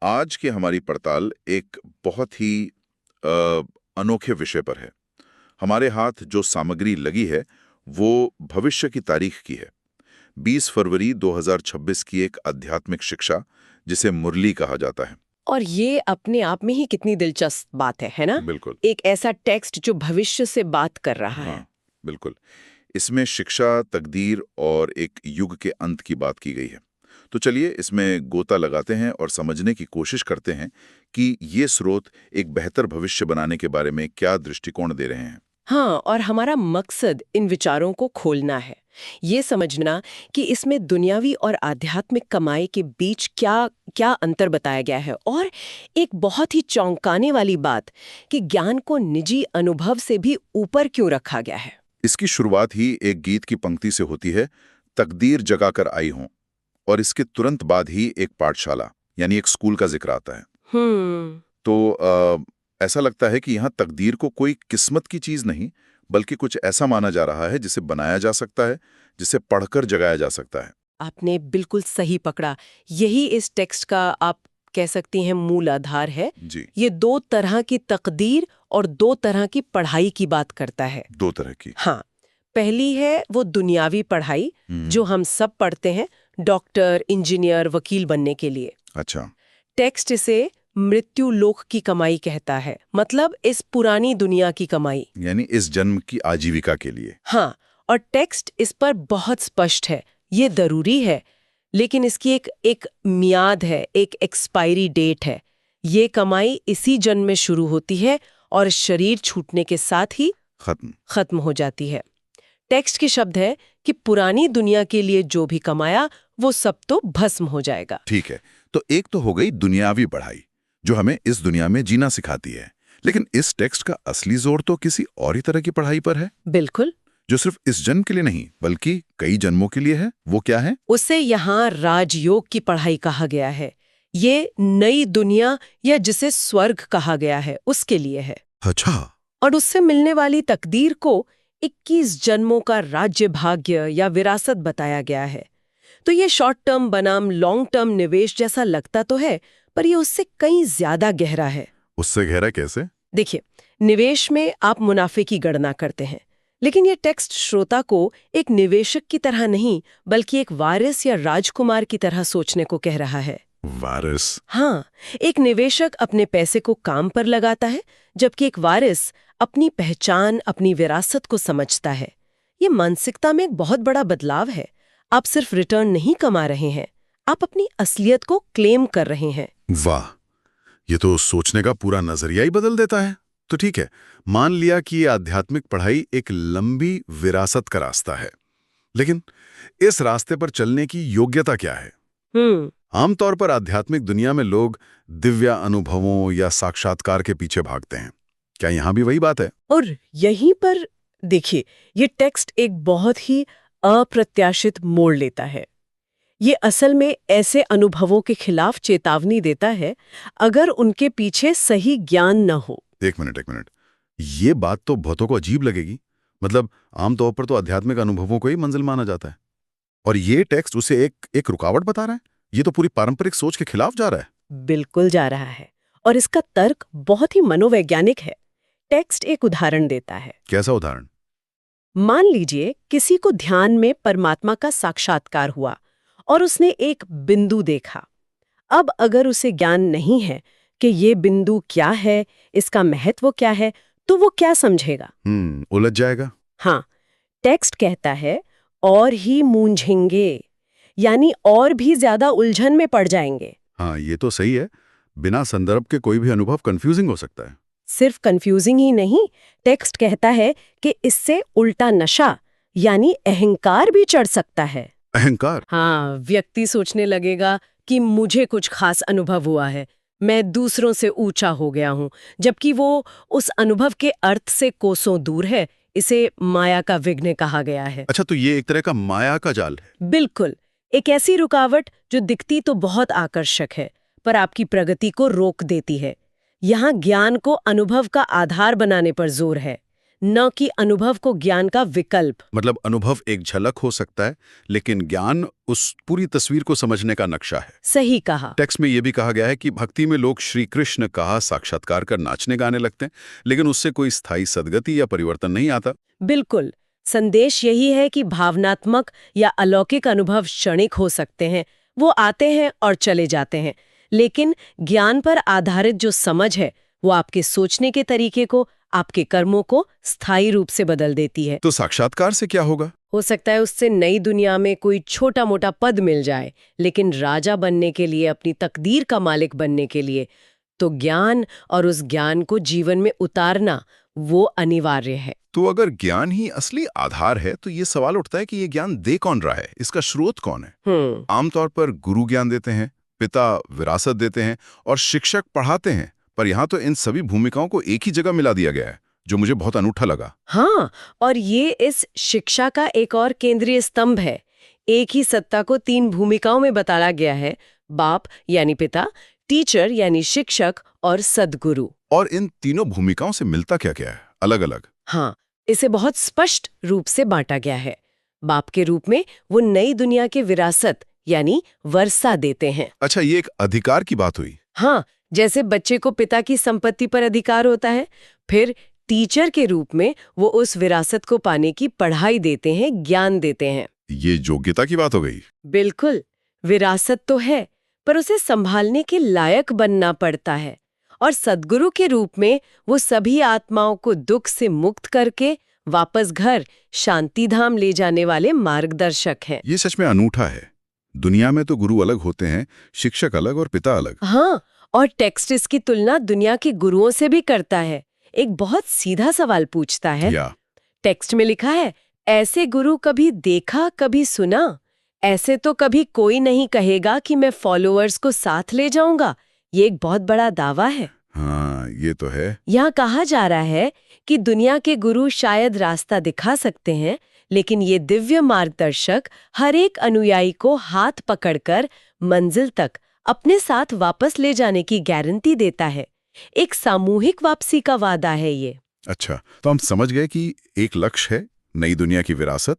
आज की हमारी पड़ताल एक बहुत ही अ, अनोखे विषय पर है। हमारे हाथ जो सामग्री लगी है वो भविष्य की तारीख की है। 20 फरवरी 2026 की एक आध्यात्मिक शिक्षा जिसे मुरली कहा जाता है। और ये अपने आप में ही कितनी दिलचस्प बात है ना? बिल्कुल। एक ऐसा टेक्स्ट जो भविष्य से बात कर रहा है। हाँ, बिल्कुल। इसमें शिक्षा, तकदीर और एक युग के अंत की बात की गई है। तो चलिए इसमें गोता लगाते हैं और समझने की कोशिश करते हैं कि ये स्रोत एक बेहतर भविष्य बनाने के बारे में क्या दृष्टिकोण दे रहे हैं। हाँ, और हमारा मकसद इन विचारों को खोलना है। ये समझना कि इसमें दुनियावी और आध्यात्मिक कमाई के बीच क्या क्या अंतर बताया गया है, और एक बहुत ही चौंकाने वाली बात कि ज्ञान को निजी अनुभव से भी ऊपर क्यों रखा गया है। इसकी शुरुआत ही एक गीत की पंक्ति से होती है, तकदीर जगाकर आई हूं, और इसके तुरंत बाद ही एक पाठशाला यानी एक स्कूल का जिक्र आता है। हम्म। तो ऐसा लगता है कि यहाँ तकदीर को कोई किस्मत की चीज नहीं, बल्कि कुछ ऐसा माना जा रहा है जिसे बनाया जा सकता है, जिसे पढ़कर जगाया जा सकता है। आपने बिल्कुल सही पकड़ा। यही इस टेक्स्ट का, आप कह सकती हैं, मूल आधार है। जी। ये दो तरह की तकदीर और दो तरह की पढ़ाई की बात करता है। दो तरह की। हाँ, पहली है वो दुनियावी पढ़ाई जो हम सब पढ़ते हैं, डॉक्टर, इंजीनियर, वकील बनने के लिए। अच्छा। टेक्स्ट इसे मृत्यु लोक की कमाई कहता है, मतलब इस पुरानी दुनिया की कमाई, यानी इस जन्म की आजीविका के लिए। हाँ। और टेक्स्ट इस पर बहुत स्पष्ट है, ये जरूरी है, लेकिन इसकी एक मियाद है, एक एक्सपायरी डेट है। ये कमाई इसी जन्म में शुरू होती है और शरीर छूटने के साथ ही खत्म हो जाती है। टेक्स्ट के शब्द है कि पुरानी दुनिया के लिए जो भी कमाया वो सब तो भस्म हो जाएगा। ठीक है, तो एक तो हो गई दुनियावी पढ़ाई जो हमें इस दुनिया में जीना सिखाती है, लेकिन इस टेक्स्ट का असली जोर तो किसी और ही तरह की पढ़ाई पर है। बिल्कुल। जो सिर्फ इस जन्म के लिए नहीं बल्कि कई जन्मों के लिए है। वो क्या है? उसे यहाँ राजयोग की पढ़ाई कहा गया है। ये नई दुनिया या जिसे स्वर्ग कहा गया है उसके लिए है। अच्छा। और उससे मिलने वाली तकदीर को 21 जन्मों का राज्य भाग्य या विरासत बताया गया है। तो ये शॉर्ट टर्म बनाम लॉन्ग टर्म निवेश जैसा लगता तो है, पर ये उससे कहीं ज्यादा गहरा है। उससे गहरा कैसे? देखिए, निवेश में आप मुनाफे की गणना करते हैं, लेकिन ये टेक्स्ट श्रोता को एक निवेशक की तरह नहीं, बल्कि एक वारिस या राजकुमार की तरह सोचने को कह रहा है। वारिस? हाँ, एक निवेशक अपने पैसे को काम पर लगाता है, जबकि एक वारिस अपनी पहचान, अपनी विरासत को समझता है। ये मानसिकता में एक बहुत बड़ा बदलाव है। आप सिर्फ रिटर्न नहीं कमा रहे हैं, आप अपनी असलियत को क्लेम कर रहे हैं। वाह, ये तो सोचने का पूरा नजरिया ही बदल देता है। तो ठीक है, मान लिया कि ये आध्यात्मिक पढ़ाई एक लंबी विरासत का रास्ता है, लेकिन इस रास्ते पर चलने की योग्यता क्या है? आमतौर पर आध्यात्मिक दुनिया में लोग दिव्य अनुभवों या साक्षात्कार के पीछे भागते हैं। क्या यहाँ भी वही बात है? और यहीं पर देखिए, ये टेक्स्ट एक बहुत ही अप्रत्याशित मोड़ लेता है। ये असल में ऐसे अनुभवों के खिलाफ चेतावनी देता है अगर उनके पीछे सही ज्ञान न हो। एक मिनट, ये बात तो बहुतों को अजीब लगेगी। मतलब आमतौर पर तो आध्यात्मिक अनुभवों को ही मंजिल माना जाता है, और ये टेक्स्ट उसे एक रुकावट बता रहा है। ये तो पूरी पारंपरिक सोच के खिलाफ जा रहा है। बिल्कुल जा रहा है, और इसका तर्क बहुत ही मनोवैज्ञानिक है। टेक्स्ट एक उदाहरण देता है। कैसा उदाहरण? मान लीजिए किसी को ध्यान में परमात्मा का साक्षात्कार हुआ और उसने एक बिंदु देखा। अब अगर उसे ज्ञान नहीं है कि ये बिंदु क्या है, इसका महत्व क्या है, तो वो क्या समझेगा? उलझ जाएगा। हाँ, टेक्स्ट कहता है और ही मूंझेंगे, यानी और भी ज्यादा उलझन में पड़ जाएंगे। हाँ, ये तो सही है। बिना संदर्भ के कोई भी अनुभव कंफ्यूजिंग हो सकता है। सिर्फ कंफ्यूजिंग ही नहीं, टेक्स्ट कहता है कि इससे उल्टा नशा यानी अहंकार भी चढ़ सकता है। अहंकार? हाँ, व्यक्ति सोचने लगेगा कि मुझे कुछ खास अनुभव हुआ है, मैं दूसरों से ऊंचा हो गया हूँ, जबकि वो उस अनुभव के अर्थ से कोसों दूर है। इसे माया का विघ्न कहा गया है। अच्छा, तो ये एक तरह का माया का जाल है। बिल्कुल, एक ऐसी रुकावट जो दिखती तो बहुत आकर्षक है, पर आपकी प्रगति को रोक देती है। यहाँ ज्ञान को अनुभव का आधार बनाने पर जोर है, न कि अनुभव को ज्ञान का विकल्प। मतलब अनुभव एक झलक हो सकता है, लेकिन ज्ञान उस पूरी तस्वीर को समझने का नक्शा है। सही कहा। टेक्स्ट में यह भी कहा गया है कि भक्ति में लोग श्री कृष्ण का साक्षात्कार कर नाचने गाने लगते हैं, लेकिन उससे कोई स्थायी सद्गति या परिवर्तन नहीं आता। बिल्कुल। संदेश यही है कि भावनात्मक या अलौकिक अनुभव क्षणिक हो सकते हैं, वो आते हैं और चले जाते हैं, लेकिन ज्ञान पर आधारित जो समझ है वो आपके सोचने के तरीके को, आपके कर्मों को स्थायी रूप से बदल देती है। तो साक्षात्कार से क्या होगा? हो सकता है उससे नई दुनिया में कोई छोटा मोटा पद मिल जाए, लेकिन राजा बनने के लिए, अपनी तकदीर का मालिक बनने के लिए तो ज्ञान और उस ज्ञान को जीवन में उतारना वो अनिवार्य है। तो अगर ज्ञान ही असली आधार है, तो ये सवाल उठता है कि ये ज्ञान दे कौन रहा है, इसका स्रोत कौन है? आमतौर पर गुरु ज्ञान देते हैं, पिता विरासत देते हैं और शिक्षक पढ़ाते हैं, पर यहाँ तो इन सभी भूमिकाओं को एक ही जगह मिला दिया गया है, जो मुझे बहुत अनूठा लगा। हाँ, और ये इस शिक्षा का एक और केंद्रीय स्तंभ है। एक ही सत्ता को 3 भूमिकाओं में बताया गया है, बाप यानी पिता, टीचर यानी शिक्षक और सद्गुरु। और इन तीनों भूमिकाओं से मिलता क्या क्या है, अलग अलग? हाँ, इसे बहुत स्पष्ट रूप से बांटा गया है। बाप के रूप में वो नई दुनिया के विरासत यानी वर्षा देते हैं। अच्छा, ये एक अधिकार की बात हुई। हाँ, जैसे बच्चे को पिता की संपत्ति पर अधिकार होता है। फिर टीचर के रूप में वो उस विरासत को पाने की पढ़ाई देते हैं, ज्ञान देते हैं। ये योग्यता की बात हो गई। बिल्कुल, विरासत तो है, पर उसे संभालने के लायक बनना पड़ता है। और सद्गुरु के रूप में वो सभी आत्माओं को दुख से मुक्त करके वापस घर शांति धाम ले जाने वाले मार्गदर्शक हैं। ये सच में अनूठा है। दुनिया में तो गुरु अलग होते हैं, शिक्षक अलग और पिता अलग। हाँ, और टेक्स्ट इसकी तुलना दुनिया के गुरुओं से भी करता है। एक बहुत सीधा सवाल पूछता है। टेक्स्ट में लिखा है, ऐसे गुरु कभी देखा, कभी सुना? ऐसे तो कभी कोई नहीं कहेगा कि मैं फॉलोअर्स को साथ ले जाऊंगा। ये एक बहुत बड़ा दावा है। हाँ, ये तो है। यहाँ कहा जा रहा है कि दुनिया के गुरु शायद रास्ता दिखा सकते हैं, लेकिन ये दिव्य मार्गदर्शक हर एक अनुयायी को हाथ पकड़कर मंजिल तक अपने साथ वापस ले जाने की गारंटी देता है। एक सामूहिक वापसी का वादा है ये। अच्छा, तो हम समझ गए कि एक लक्ष्य है नई दुनिया की विरासत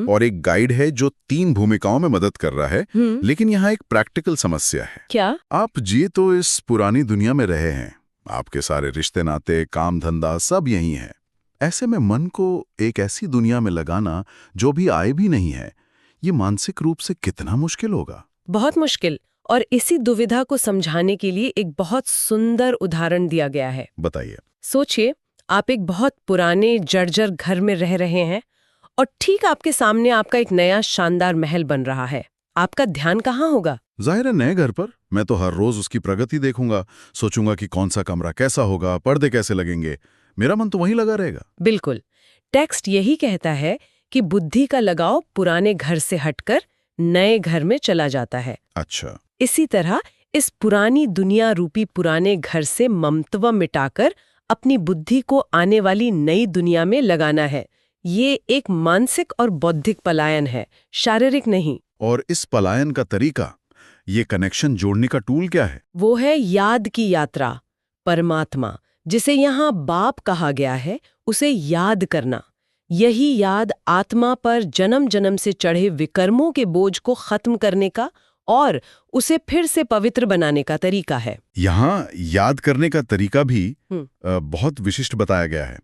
और एक गाइड है जो 3 भूमिकाओं में मदद कर रहा है। लेकिन यहाँ एक प्रैक्टिकल समस्या है। क्या? आप जी तो इस पुरानी दुनिया में रहे हैं, आपके सारे रिश्ते नाते, काम धंधा सब यही है। ऐसे में मन को एक ऐसी दुनिया में लगाना जो भी आए भी नहीं है, ये मानसिक रूप से कितना मुश्किल होगा? बहुत मुश्किल। और इसी दुविधा को समझाने के लिए एक बहुत सुंदर उदाहरण दिया गया है। बताइए। सोचिए, आप एक बहुत पुराने जर्जर घर में रह रहे हैं और ठीक आपके सामने आपका एक नया शानदार महल बन रहा है। आपका ध्यान कहाँ होगा? जाहिर है नए घर पर। मैं तो हर रोज उसकी प्रगति देखूंगा, सोचूंगा कि कौन सा कमरा कैसा होगा, पर्दे कैसे लगेंगे। मेरा मन तो वहीं लगा रहेगा। बिल्कुल। टेक्स्ट यही कहता है कि बुद्धि का लगाव पुराने घर से हटकर नए घर में चला जाता है। अच्छा। इसी तरह इस पुरानी दुनिया रूपी पुराने घर से ममत्व मिटाकर अपनी बुद्धि को आने वाली नई दुनिया में लगाना है। ये एक मानसिक और बौद्धिक पलायन है, शारीरिक नहीं। और इस पलायन का तरीका, ये कनेक्शन जोड़ने का टूल क्या है? वो है याद की यात्रा। परमात्मा, जिसे यहाँ बाप कहा गया है, उसे याद करना। यही याद आत्मा पर जन्म जन्म से चढ़े विकर्मों के बोझ को खत्म करने का और उसे फिर से पवित्र बनाने का तरीका है। यहाँ याद करने का तरीका भी बहुत विशिष्ट बताया गया है।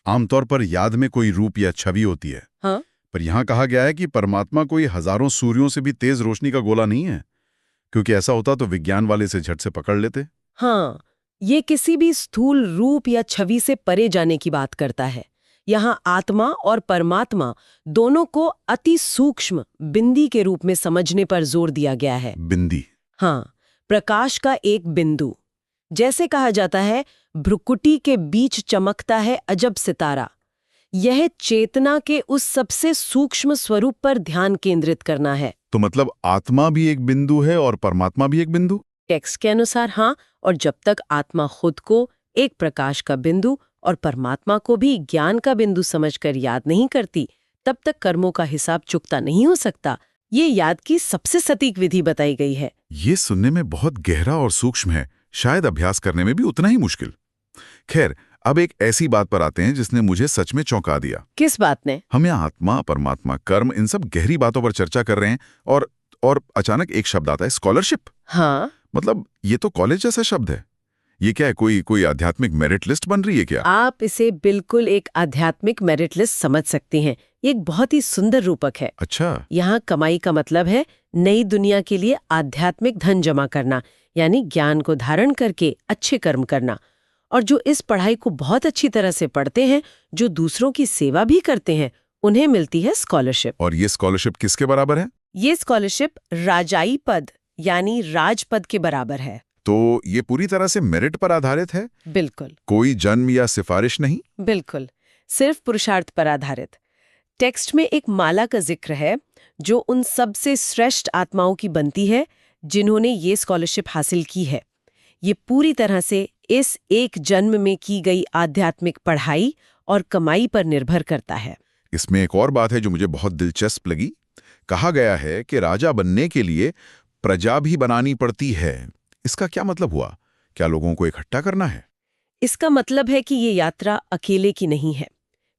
आमतौर पर याद में कोई रूप या छवि होती है। हाँ? पर यहाँ कहा गया है कि परमात्मा कोई हजारों सूर्यों से भी तेज रोशनी का गोला नहीं है, क्योंकि ऐसा होता तो विज्ञान वाले से झट से पकड़ लेते। हाँ, ये किसी भी स्थूल रूप या छवि से परे जाने की बात करता है। यहाँ आत्मा और परमात्मा दोनों को अति सूक्ष्म बिंदी के रूप में समझने पर जोर दिया गया है। बिंदी? हाँ, प्रकाश का एक बिंदु। जैसे कहा जाता है, भ्रुकुटी के बीच चमकता है अजब सितारा। यह चेतना के उस सबसे सूक्ष्म स्वरूप पर ध्यान केंद्रित करना है। तो मतलब आत्मा भी एक बिंदु है और परमात्मा भी एक बिंदु? टेक्स्ट के अनुसार हाँ, और जब तक आत्मा खुद को एक प्रकाश का बिंदु और परमात्मा को भी ज्ञान का बिंदु समझकर याद नहीं करती, तब तक कर्मों का हिसाब चुकता नहीं हो सकता। ये याद की सबसे सटीक विधि बताई गई है। ये सुनने में बहुत गहरा और सूक्ष्म है, शायद अभ्यास करने में भी उतना ही मुश्किल। खैर, अब एक ऐसी बात पर आते हैं जिसने मुझे सच में चौंका दिया। किस बात ने? हम यहाँ आत्मा, परमात्मा, कर्म, इन सब गहरी बातों पर चर्चा कर रहे हैं और अचानक एक शब्द आता है, स्कॉलरशिप। हाँ, मतलब ये तो कॉलेज जैसा शब्द है। ये क्या है, कोई आध्यात्मिक मेरिट लिस्ट बन रही है क्या? आप इसे बिल्कुल एक आध्यात्मिक मेरिट लिस्ट समझ सकती हैं। ये एक बहुत ही सुंदर रूपक है। अच्छा। यहाँ कमाई का मतलब है नई दुनिया के लिए आध्यात्मिक धन जमा करना, यानी ज्ञान को धारण करके अच्छे कर्म करना। और जो इस पढ़ाई को बहुत अच्छी तरह से पढ़ते हैं, जो दूसरों की सेवा भी करते हैं, उन्हें मिलती है स्कॉलरशिप। और ये स्कॉलरशिप किसके बराबर है? ये स्कॉलरशिप राजाई पद यानी राजपद के बराबर है। तो ये पूरी तरह से मेरिट पर आधारित है? बिल्कुल कोई जन्म या सिफारिश नहीं? बिल्कुल, सिर्फ पुरुषार्थ पर आधारित। टेक्स्ट में एक माला का जिक्र है जो उन सबसे श्रेष्ठ आत्माओं की बनती है जिन्होंने ये स्कॉलरशिप हासिल की है। ये पूरी तरह से इस एक जन्म में की गई आध्यात्मिक पढ़ाई और कमाई पर निर्भर करता है। इसमें एक और बात है जो मुझे बहुत दिलचस्प लगी। कहा गया है कि राजा बनने के लिए प्रजा भी बनानी पड़ती है। इसका क्या मतलब हुआ? क्या लोगों को इकट्ठा करना है? इसका मतलब है कि ये यात्रा अकेले की नहीं है।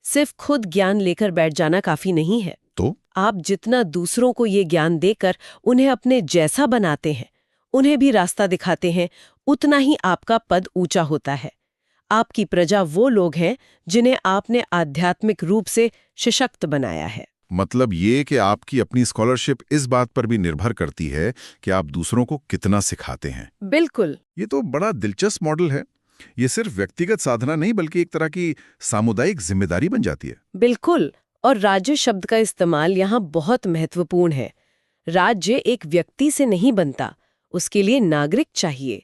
सिर्फ खुद ज्ञान लेकर बैठ जाना काफी नहीं है। तो आप जितना दूसरों को ये ज्ञान देकर उन्हें अपने जैसा बनाते हैं, उन्हें भी रास्ता दिखाते हैं, उतना ही आपका पद ऊंचा होता है। आपकी प्रजा वो लोग हैं जिन्हें आपने आध्यात्मिक रूप से सशक्त बनाया है। मतलब ये कि आपकी अपनी स्कॉलरशिप इस बात पर भी निर्भर करती है कि आप दूसरों को कितना सिखाते हैं। बिल्कुल। ये तो बड़ा दिलचस्प मॉडल है। ये सिर्फ व्यक्तिगत साधना नहीं बल्कि एक तरह की सामुदायिक जिम्मेदारी बन जाती है। बिल्कुल। और राज्य शब्द का इस्तेमाल यहाँ बहुत महत्वपूर्ण है। राज्य एक व्यक्ति से नहीं बनता, उसके लिए नागरिक चाहिए।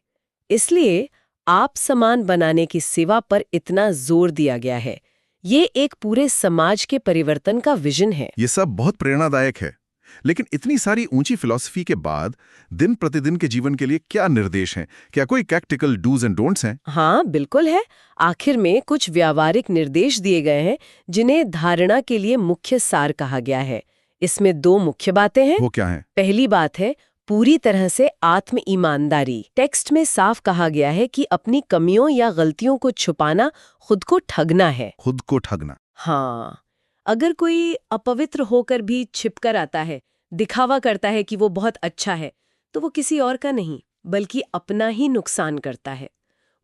इसलिए आप समान बनाने की सेवा पर इतना जोर दिया गया है। ये एक पूरे समाज के परिवर्तन का विजन है। ये सब बहुत प्रेरणादायक है। लेकिन इतनी सारी ऊंची फिलॉसफी के बाद दिन प्रतिदिन के जीवन के लिए क्या निर्देश हैं? क्या कोई प्रैक्टिकल डूज एंड डोंट्स हैं? हाँ, बिल्कुल है। आखिर में कुछ व्यावहारिक निर्देश दिए गए हैं जिन्हें धारणा के लिए मुख्य सार कहा गया है। इसमें 2 मुख्य बातें हैं। वो क्या है? पहली बात है पूरी तरह से आत्म ईमानदारी। टेक्स्ट में साफ कहा गया है कि अपनी कमियों या गलतियों को छुपाना खुद को ठगना है। खुद को ठगना। हाँ, अगर कोई अपवित्र होकर भी छिपकर आता है, दिखावा करता है कि वो बहुत अच्छा है, तो वो किसी और का नहीं बल्कि अपना ही नुकसान करता है।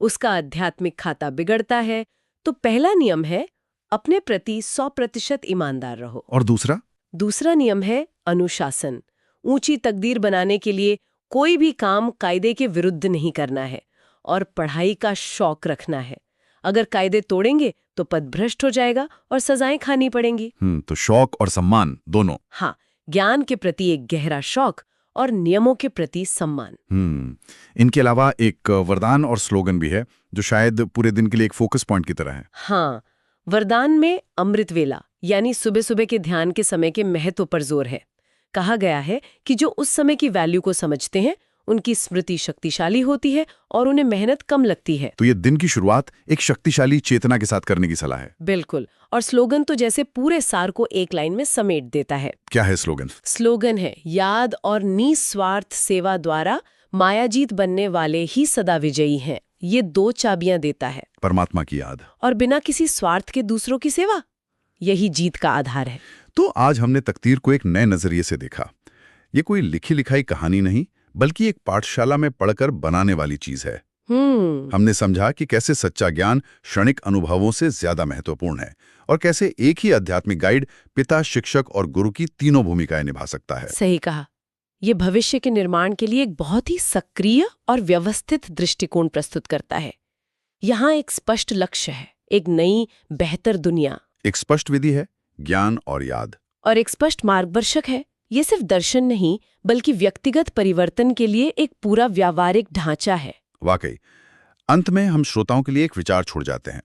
उसका आध्यात्मिक खाता बिगड़ता है। तो पहला नियम है अपने प्रति 100% ईमानदार रहो। और दूसरा? दूसरा नियम है अनुशासन। ऊंची तकदीर बनाने के लिए कोई भी काम कायदे के विरुद्ध नहीं करना है और पढ़ाई का शौक रखना है। अगर कायदे तोड़ेंगे तो पदभ्रष्ट हो जाएगा और सजाएं खानी पड़ेंगी। तो शौक और सम्मान दोनों। हाँ, ज्ञान के प्रति एक गहरा शौक और नियमों के प्रति सम्मान। इनके अलावा एक वरदान और स्लोगन भी है जो शायद पूरे दिन के लिए एक फोकस पॉइंट की तरह है। हाँ, वरदान में अमृत वेला यानी सुबह सुबह के ध्यान के समय के महत्व पर जोर है। कहा गया है कि जो उस समय की वैल्यू को समझते हैं उनकी स्मृति शक्तिशाली होती है और उन्हें मेहनत कम लगती है। तो ये दिन की शुरुआत एक शक्तिशाली चेतना के साथ करने की सलाह है। बिल्कुल। और स्लोगन तो जैसे पूरे सार को एक लाइन में समेट देता है। क्या है स्लोगन? स्लोगन है याद और निस्वार्थ सेवा द्वारा मायाजीत बनने वाले ही सदा विजयी हैं। ये 2 चाबियां देता है, परमात्मा की याद और बिना किसी स्वार्थ के दूसरों की सेवा। यही जीत का आधार है। तो आज हमने तकदीर को एक नए नजरिए से देखा। ये कोई लिखी लिखाई कहानी नहीं बल्कि एक पाठशाला में पढ़कर बनाने वाली चीज है। हमने समझा कि कैसे सच्चा ज्ञान क्षणिक अनुभवों से ज्यादा महत्वपूर्ण है और कैसे एक ही आध्यात्मिक गाइड पिता, शिक्षक और गुरु की तीनों भूमिकाएं निभा सकता है। सही कहा। ये भविष्य के निर्माण के लिए एक बहुत ही सक्रिय और व्यवस्थित दृष्टिकोण प्रस्तुत करता है। यहाँ एक स्पष्ट लक्ष्य है, एक नई बेहतर दुनिया। एक स्पष्ट विधि है, ज्ञान और याद। और एक स्पष्ट मार्गदर्शक है। ये सिर्फ दर्शन नहीं बल्कि व्यक्तिगत परिवर्तन के लिए एक पूरा व्यावहारिक ढांचा है। वाकई। अंत में हम श्रोताओं के लिए एक विचार छोड़ जाते हैं।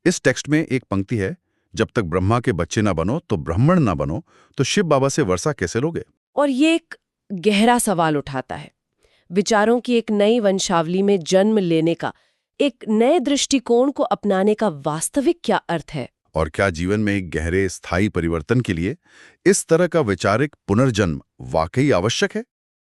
इस टेक्स्ट में एक पंक्ति है, जब तक ब्रह्मा के बच्चे ना बनो तो ब्राह्मण ना बनो तो शिव बाबा से वर्षा कैसे लोगे? और ये एक गहरा सवाल उठाता है। विचारों की एक नई वंशावली में जन्म लेने का, एक नए दृष्टिकोण को अपनाने का वास्तविक क्या अर्थ है? और क्या जीवन में एक गहरे स्थायी परिवर्तन के लिए इस तरह का वैचारिक पुनर्जन्म वाकई आवश्यक है?